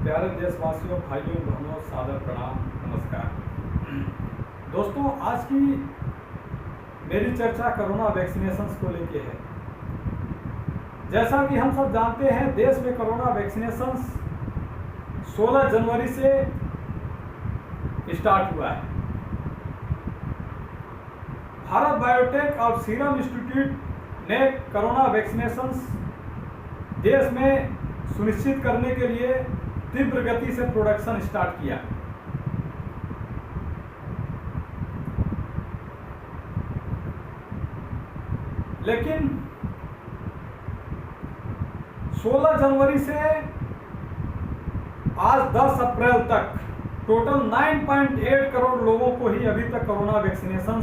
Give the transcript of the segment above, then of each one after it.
प्यारे देशवासियों, भाइयों बहनों, सादर प्रणाम, नमस्कार। दोस्तों, आज की मेरी चर्चा कोरोना वैक्सीनेशन को लेके है। जैसा कि हम सब जानते हैं, देश में कोरोना वैक्सीनेशन 16 जनवरी से स्टार्ट हुआ है। भारत बायोटेक और सीरम इंस्टीट्यूट ने कोरोना वैक्सीनेशन देश में सुनिश्चित करने के लिए तीव्र गति से प्रोडक्शन स्टार्ट किया। लेकिन 16 जनवरी से आज 10 अप्रैल तक टोटल 9.8 करोड़ लोगों को ही अभी तक कोरोना वैक्सीनेशन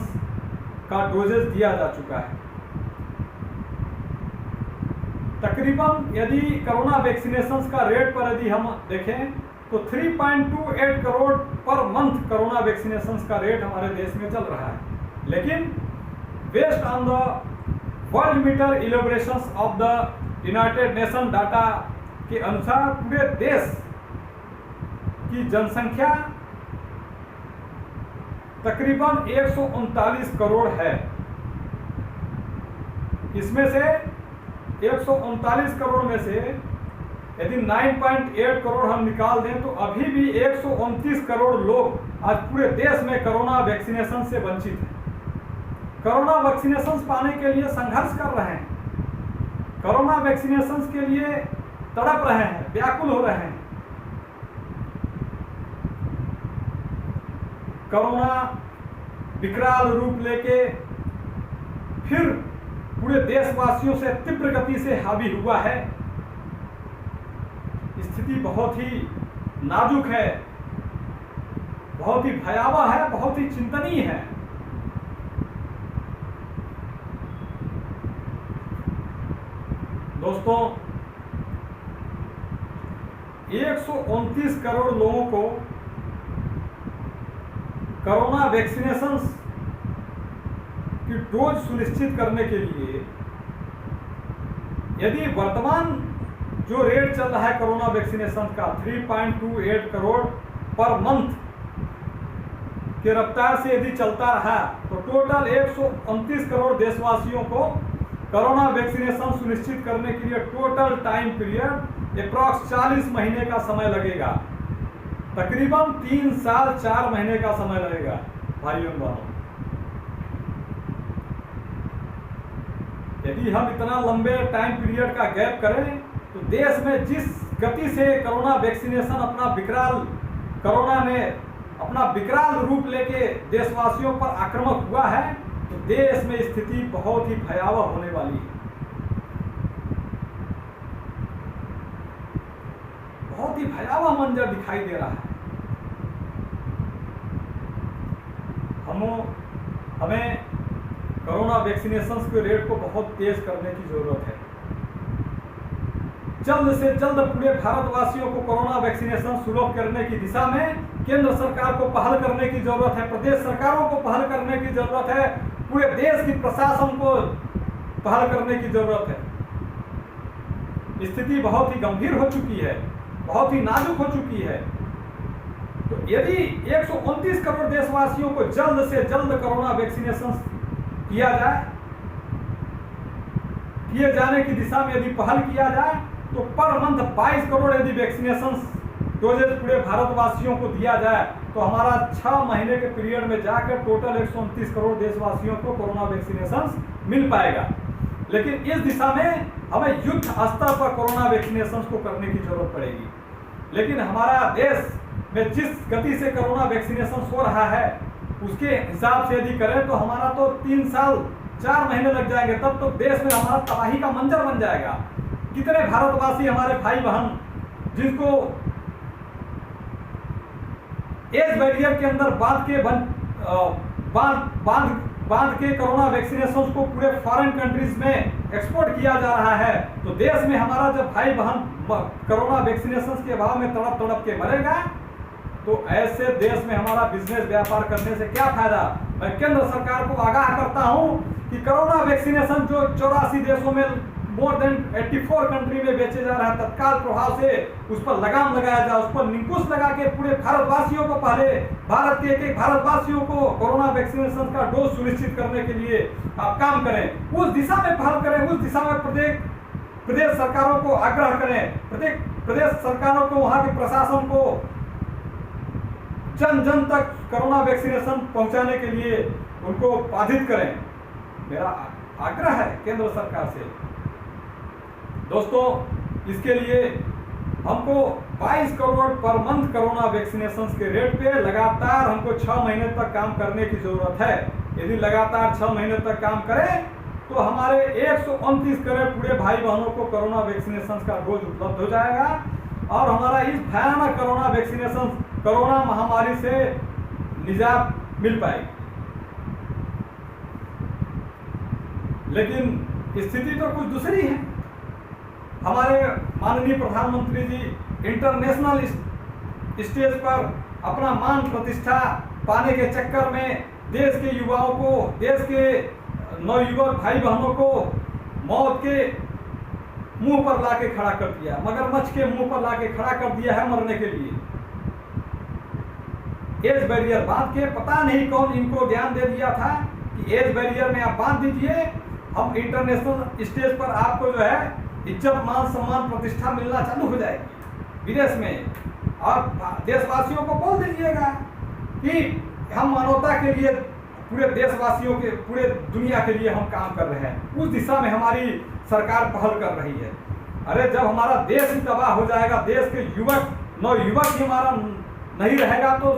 का डोजेज दिया जा चुका है। तकरीबन यदि कोरोना वैक्सीनेशन का रेट पर यदि हम देखें तो 3.28 crore per month corona vaccination का रेट हमारे देश में चल रहा है। लेकिन based on the worldometer elaborations of the United Nation data के अनुसार पूरे देश की जनसंख्या तकरीबन 139 करोड़ है। इसमें से 139 करोड़ में से यदि 9.8 करोड़ हम निकाल दें तो अभी भी 129 करोड़ लोग आज पूरे देश में कोरोना वैक्सीनेशन से वंचित हैं। कोरोना वैक्सीनेशन पाने के लिए संघर्ष कर रहे हैं, कोरोना वैक्सीनेशन के लिए तड़प रहे हैं, व्याकुल हो रहे हैं। कोरोना विकराल रूप लेके फिर पूरे देशवासियों से तीव्र गति से हावी हुआ है। स्थिति बहुत ही नाजुक है, बहुत ही भयावह है, बहुत ही चिंतनीय है। दोस्तों, 129 करोड़ लोगों को कोरोना वैक्सीनेशन की डोज सुनिश्चित करने के लिए यदि वर्तमान जो रेट चल रहा है कोरोना वैक्सीनेशन का 3.28 करोड़ पर मंथ के रफ्तार से यदि चलता रहा तो टोटल 129 करोड़ देशवासियों को कोरोना वैक्सीनेशन सुनिश्चित करने के लिए टोटल टाइम पीरियड अप्रॉक्स 40 महीने का समय लगेगा। तकरीबन 3 साल 4 महीने का समय लगेगा। भाइयों बहनों, यदि हम इतना लंबे टाइम पीरियड का गैप करें तो देश में जिस गति से कोरोना वैक्सीनेशन कोरोना ने अपना विकराल रूप लेके देशवासियों पर आक्रामक हुआ है तो देश में स्थिति बहुत ही भयावह होने वाली है। बहुत ही भयावह मंजर दिखाई दे रहा है। हमें कोरोना वैक्सीनेशन के रेट को बहुत तेज करने की जरूरत है। जल्द से जल्द पूरे भारतवासियों को कोरोना वैक्सीनेशन सुलभ करने की दिशा में केंद्र सरकार को पहल करने की जरूरत है, प्रदेश सरकारों को पहल करने की जरूरत है, पूरे देश की प्रशासन को पहल करने की जरूरत है। स्थिति बहुत ही गंभीर हो चुकी है, बहुत ही नाजुक हो चुकी है। तो यदि 129 करोड़ देशवासियों को जल्द से जल्द कोरोना वैक्सीनेशन किए जाने की दिशा में यदि पहल किया जाए तो पर मंथ 22 करोड़ यदि वैक्सीनेशन डोजेज पूरे भारतवासियों को दिया जाए तो हमारा 6 महीने के पीरियड में जाकर टोटल 129 करोड़ देशवासियों को कोरोना वैक्सीनेशन मिल पाएगा। लेकिन इस दिशा में हमें युद्ध स्तर पर कोरोना वैक्सीनेशन को करने की जरूरत पड़ेगी। लेकिन हमारा देश में जिस गति से कोरोना वैक्सीनेशन हो रहा है उसके हिसाब से यदि करें तो हमारा तो 3 साल 4 महीने लग जाएंगे, तब तो देश में हमारा तबाही का मंजर बन जाएगा। कितने भारतवासी हमारे भाई बहन जिनको एज बैरियर के अंदर बांध के कोरोना वैक्सीनेशन को पूरे फॉरेन कंट्रीज में एक्सपोर्ट किया जा रहा है, तो देश में हमारा जब भाई बहन कोरोना वैक्सीनेशन के अभाव में तड़प के मरेगा तो ऐसे देश में हमारा बिजनेस व्यापार करने से क्या फायदा। मैं केंद्र सरकार को आगाह करता हूं कि कोरोना वैक्सीनेशन जो 84 देशों में मोर देन 84 कंट्री में बेचे जा रहे हैं, तत्काल प्रभाव से उस पर लगाम लगाया जाए, उस पर निंकुश लगा के पूरे भारतवासियों को, पहले भारत के एक भारतवासियों को कोरोना वैक्सीनेशन का डोज सुनिश्चित करने के लिए आप काम करें, उस दिशा में पहल करें, उस दिशा में प्रदेश सरकारों को आग्रह करें, प्रत्येक प्रदेश सरकारों को, वहां के प्रशासन को जन जन तक कोरोना वैक्सीनेशन पहुंचाने के लिए उनको बाधित करें। मेरा आग्रह है केंद्र सरकार से। दोस्तों, इसके लिए हमको 22 crore per month corona vaccination के रेट पे लगातार हमको 6 महीने तक काम करने की जरूरत है। यदि लगातार 6 महीने तक काम करें तो हमारे 129 करोड़ पूरे भाई बहनों को कोरोना वैक्सीनेशन का डोज उपलब्ध हो जाएगा और हमारा इस भयानक कोरोना वैक्सीनेशन, कोरोना महामारी से निजात मिल पाएगी। लेकिन स्थिति तो कुछ दूसरी है। हमारे माननीय प्रधानमंत्री जी इंटरनेशनल स्टेज पर अपना मान प्रतिष्ठा पाने के चक्कर में देश के युवाओं को, देश के नवयुवक भाई बहनों को मौत के मुंह पर लाके खड़ा कर दिया, मगरमच्छ के मुंह पर लाके खड़ा कर दिया है मरने के लिए। एज बैरियर बांध के, पता नहीं कौन इनको ज्ञान दे दिया था कि एज बैरियर में आप बांध दीजिए, हम इंटरनेशनल स्टेज पर आपको जो है इज्जत, मान, सम्मान, प्रतिष्ठा मिलना चालू हो जाएगी विदेश में। और देशवासियों को बोल दीजिएगा कि हम मानवता के लिए, पूरे देशवासियों के, पूरे दुनिया के लिए हम काम कर रहे हैं। उस दिशा में हमारी सरकार पहल कर रही है। अरे जब हमारा देश ही तबाह हो जाएगा, देश के युवक, नवयुवक ही हमारा नहीं रहेगा, तो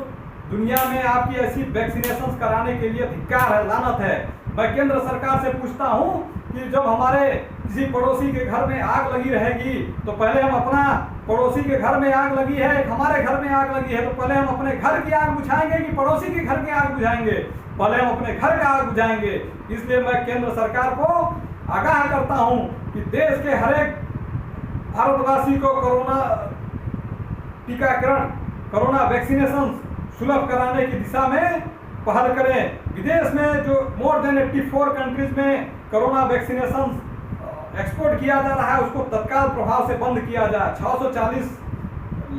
दुनिया में आपकी ऐसी वैक्सीनेशन कराने के लिए धिक्कार है, लानत है। मैं केंद्र सरकार से पूछता हूं कि जब हमारे किसी पड़ोसी के घर में आग लगी रहेगी तो पहले हम अपना, पड़ोसी के घर में आग लगी है, हमारे घर में आग लगी है, तो पहले हम अपने घर की आग बुझाएंगे कि पड़ोसी के घर की आग बुझाएंगे? पहले हम अपने घर का आग बुझाएंगे। इसलिए मैं केंद्र सरकार को आगाह करता हूं कि देश के हर एक भारतवासी को कोरोना टीकाकरण, कोरोना वैक्सीनेशन सुलभ कराने की दिशा में पहल करें। विदेश में जो मोर देन 84 कंट्रीज में कोरोना वैक्सीनेशन एक्सपोर्ट किया जा रहा है, उसको तत्काल प्रभाव से बंद किया जाए। 640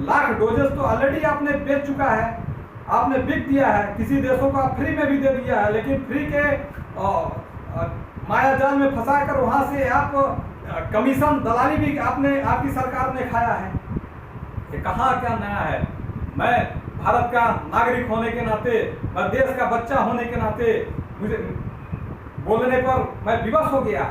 लाख डोजेस तो ऑलरेडी आपने बेच चुका है, आपने बिक दिया है, किसी देशों को आप फ्री में भी दे दिया है, लेकिन फ्री के माया जाल में फंसाकर वहां से आप कमीशन, दलाली भी आपने, आपकी सरकार ने खाया है। ये कहाँ क्या नया है? मैं भारत का नागरिक होने के नाते, मैं देश का बच्चा होने के नाते, मुझे बोलने पर मैं विवश हो गया।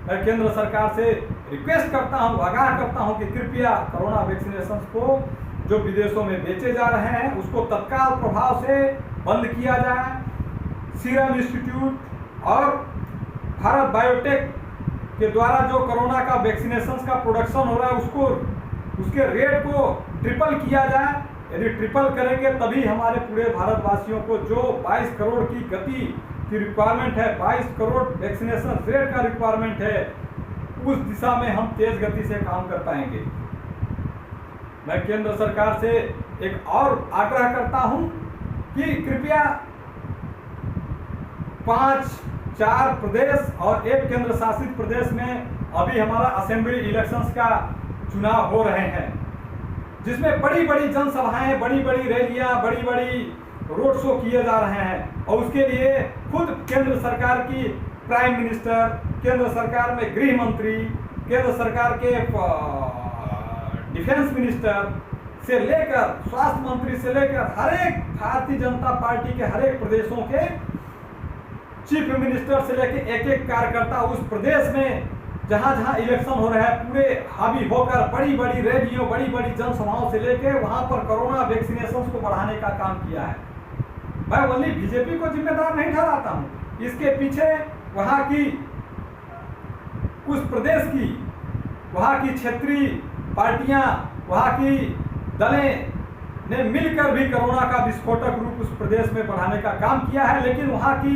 मैं केंद्र सरकार से रिक्वेस्ट करता हूं, आगाह करता हूं कि कृपया कोरोना वैक्सीनेशन को जो विदेशों में बेचे जा रहे हैं उसको तत्काल प्रभाव से बंद किया जाए। सीरम इंस्टीट्यूट और भारत बायोटेक के द्वारा जो कोरोना का वैक्सीनेशन का प्रोडक्शन हो रहा है उसको, उसके रेट को ट्रिपल किया जाए। यदि ट्रिपल करेंगे तभी हमारे पूरे भारतवासियों को जो 22 करोड़ की गति की रिक्वायरमेंट है, 22 करोड़ वैक्सीनेशन रेट का रिक्वायरमेंट है, उस दिशा में हम तेज गति से काम कर पाएंगे। मैं केंद्र सरकार से एक और आग्रह करता हूं कि कृपया 4 प्रदेश और एक केंद्र शासित प्रदेश में अभी हमारा असेंबली इलेक्शंस का चुनाव हो रहे हैं, जिसमें बड़ी बड़ी जनसभाएं, बड़ी बड़ी रैलियां, बड़ी बड़ी रोड शो किए जा रहे हैं। और उसके लिए खुद केंद्र सरकार की प्राइम मिनिस्टर, केंद्र सरकार में गृह मंत्री, केंद्र सरकार के डिफेंस मिनिस्टर से लेकर स्वास्थ्य मंत्री से लेकर हर एक भारतीय जनता पार्टी के हर एक प्रदेशों के चीफ मिनिस्टर से लेकर एक एक कार्यकर्ता उस प्रदेश में जहां जहां इलेक्शन हो रहा है पूरे हावी होकर बड़ी बड़ी रैलियों, बड़ी बड़ी जनसभाओं से लेकर वहां पर कोरोना वैक्सीनेशन को बढ़ाने का काम किया है। मैं ओनली बीजेपी को जिम्मेदार नहीं ठहराता हूं, इसके पीछे वहां की, उस प्रदेश की, वहां की क्षेत्रीय पार्टियां, वहां की दलें ने मिलकर भी कोरोना का विस्फोटक रूप उस प्रदेश में बढ़ाने का काम किया है। लेकिन वहां की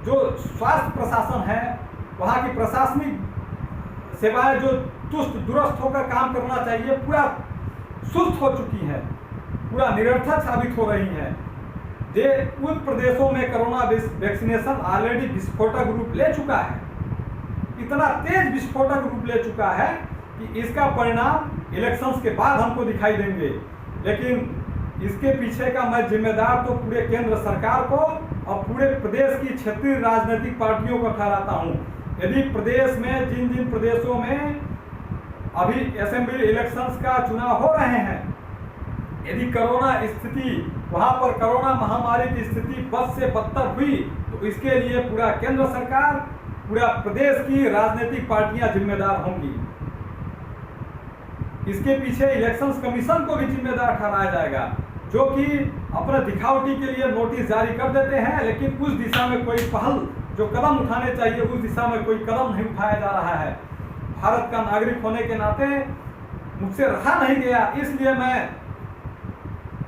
जो स्वास्थ्य प्रशासन है, वहां की प्रशासनिक सेवाएं जो चुस्त दुरुस्त होकर काम करना चाहिए, पूरा सुस्त हो चुकी है, पूरा निरर्थक साबित हो रही है। उन प्रदेशों में कोरोना वैक्सीनेशन ऑलरेडी विस्फोटक रूप ले चुका है। इतना तेज विस्फोटक रूप ले चुका है कि इसका परिणाम इलेक्शंस के बाद हमको दिखाई देंगे। लेकिन इसके पीछे का मैं जिम्मेदार तो पूरे केंद्र सरकार को और पूरे प्रदेश की क्षेत्रीय राजनीतिक पार्टियों को ठहराता हूँ। यदि प्रदेश में जिन जिन प्रदेशों में अभी असेंबली इलेक्शंस का चुनाव हो रहे हैं, यदि कोरोना स्थिति वहां पर कोरोना महामारी की स्थिति बद से बदतर हुई तो इसके लिए पूरा केंद्र सरकार, पूरा प्रदेश की राजनीतिक पार्टियां जिम्मेदार होंगी। इसके पीछे इलेक्शंस कमीशन को भी जिम्मेदार ठहराया जाएगा, जो कि अपने दिखावटी के लिए नोटिस जारी कर देते हैं, लेकिन उस दिशा में कोई पहल जो कदम उठाने चाहिए उस दिशा में कोई कदम नहीं उठाया जा रहा है। भारत का नागरिक होने के नाते मुझसे रहा नहीं गया, इसलिए मैं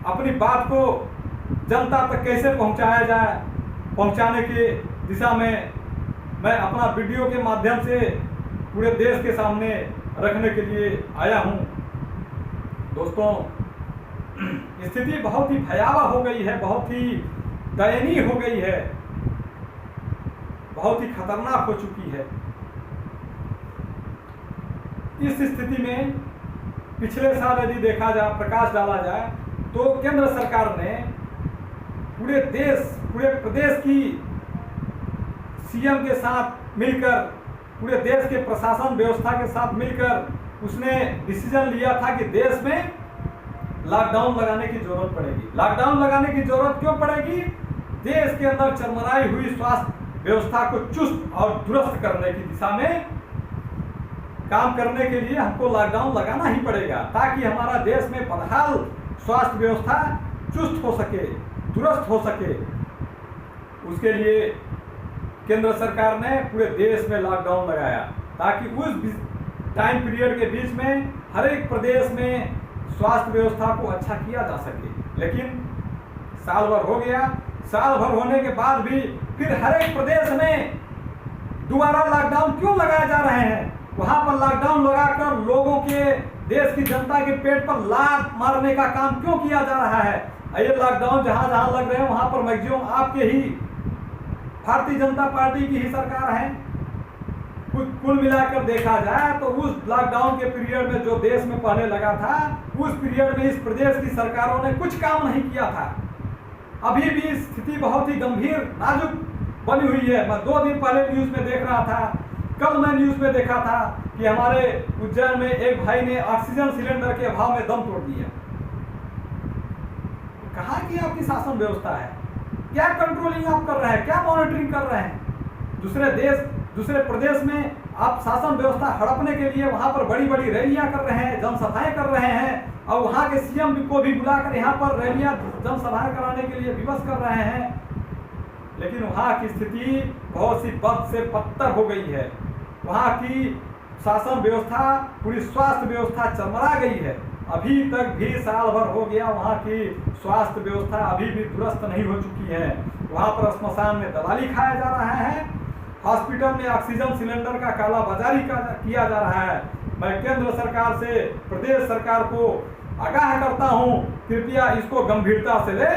अपनी बात को जनता तक कैसे पहुंचाया जाए, पहुंचाने की दिशा में मैं अपना वीडियो के माध्यम से पूरे देश के सामने रखने के लिए आया हूं। दोस्तों, स्थिति बहुत ही भयावह हो गई है, बहुत ही दयनीय हो गई है, बहुत ही खतरनाक हो चुकी है। इस स्थिति में पिछले साल यदि देखा जाए, प्रकाश डाला जाए, तो केंद्र सरकार ने पूरे देश, पूरे प्रदेश की सीएम के साथ मिलकर, पूरे देश के प्रशासन व्यवस्था के साथ मिलकर उसने डिसीजन लिया था कि देश में लॉकडाउन लगाने की जरूरत पड़ेगी। लॉकडाउन लगाने की जरूरत क्यों पड़ेगी? देश के अंदर चरमराई हुई स्वास्थ्य व्यवस्था को चुस्त और दुरुस्त करने की दिशा में काम करने के लिए हमको लॉकडाउन लगाना ही पड़ेगा, ताकि हमारा देश में बदहाल स्वास्थ्य व्यवस्था चुस्त हो सके, दुरुस्त हो सके। उसके लिए केंद्र सरकार ने पूरे देश में लॉकडाउन लगाया, ताकि उस टाइम पीरियड के बीच में हर एक प्रदेश में स्वास्थ्य व्यवस्था को अच्छा किया जा सके। लेकिन साल भर हो गया, साल भर होने के बाद भी फिर हर एक प्रदेश में दोबारा लॉकडाउन क्यों लगाए जा रहे हैं? वहां पर लॉकडाउन लगाकर लोगों के, देश की जनता के पेट पर लात मारने का काम क्यों किया जा रहा है? ये लॉकडाउन जहां जहां लग रहे हैं वहां पर मैक्सिमम आपके ही भारतीय जनता पार्टी की ही सरकार है। कुल मिलाकर देखा जाए तो उस लॉकडाउन के पीरियड में जो देश में पहले लगा था, उस पीरियड में इस प्रदेश की सरकारों ने कुछ काम नहीं किया था। अभी भी स्थिति बहुत ही गंभीर, नाजुक बनी हुई है। मैं 2 दिन पहले न्यूज में देख रहा था, कल मैं न्यूज में देखा था कि हमारे उज्जैन में एक भाई ने ऑक्सीजन सिलेंडर के अभाव में दम तोड़ दिया। कहाँ की आपकी शासन व्यवस्था है? क्या कंट्रोलिंग आप कर रहे हैं? क्या मॉनिटरिंग कर रहे हैं? दूसरे देश, दूसरे प्रदेश में आप शासन व्यवस्था हड़पने के लिए वहां पर बड़ी बड़ी रैलियां कर रहे हैं, जनसभाएं कर रहे हैं, और वहां के सीएम को भी बुलाकर यहाँ पर रैलियां, जनसभाएं कराने के लिए विवश कर रहे हैं। लेकिन वहां की स्थिति बहुत सी बद से बदतर हो गई है। वहां की शासन व्यवस्था, पूरी स्वास्थ्य व्यवस्था चरमरा गई है। अभी तक भी साल भर हो गया, वहां की स्वास्थ्य व्यवस्था अभी भी दुरुस्त नहीं हो चुकी है। वहां पर श्मशान में दलाली खाया जा रहा है, हॉस्पिटल में ऑक्सीजन सिलेंडर का कालाबाजारी किया जा रहा है। मैं केंद्र सरकार से, प्रदेश सरकार को आगाह करता हूं, कृपया इसको गंभीरता से ले,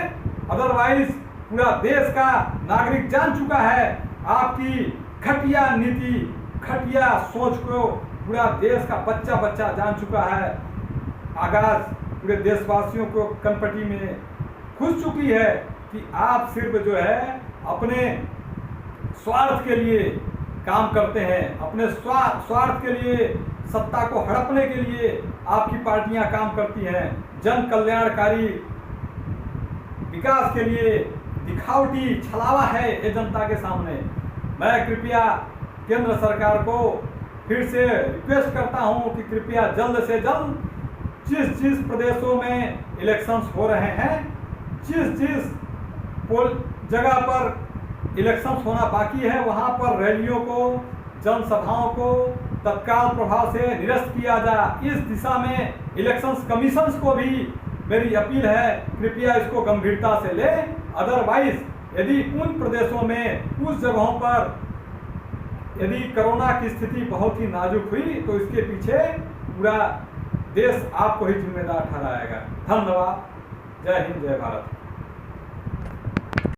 अदरवाइज पूरा देश का नागरिक जान चुका है आपकी घटिया नीति, घटिया सोच को पूरा देश का बच्चा बच्चा जान चुका है। आगाज पूरे देशवासियों को कनपटी में घुस चुकी है कि आप सिर्फ जो है अपने स्वार्थ के लिए काम करते हैं, अपने स्वार्थ के लिए, सत्ता को हड़पने के लिए आपकी पार्टियां काम करती हैं। जन कल्याणकारी विकास के लिए दिखावटी छलावा है ये जनता के सामने। मैं कृपया केंद्र सरकार को फिर से रिक्वेस्ट करता हूं कि कृपया जल्द से जल्द जिस प्रदेशों में इलेक्शंस हो रहे हैं, जिस जगह पर इलेक्शंस होना बाकी है, वहां पर रैलियों को, जनसभाओं को तत्काल प्रभाव से निरस्त किया जाए। इस दिशा में इलेक्शंस कमीशन को भी मेरी अपील है, कृपया इसको गंभीरता से ले। अदरवाइज यदि उन प्रदेशों में, उस जगहों पर यदि कोरोना की स्थिति बहुत ही नाजुक हुई तो इसके पीछे पूरा देश आपको ही जिम्मेदार ठहराएगा। धन्यवाद। जय हिंद, जय भारत।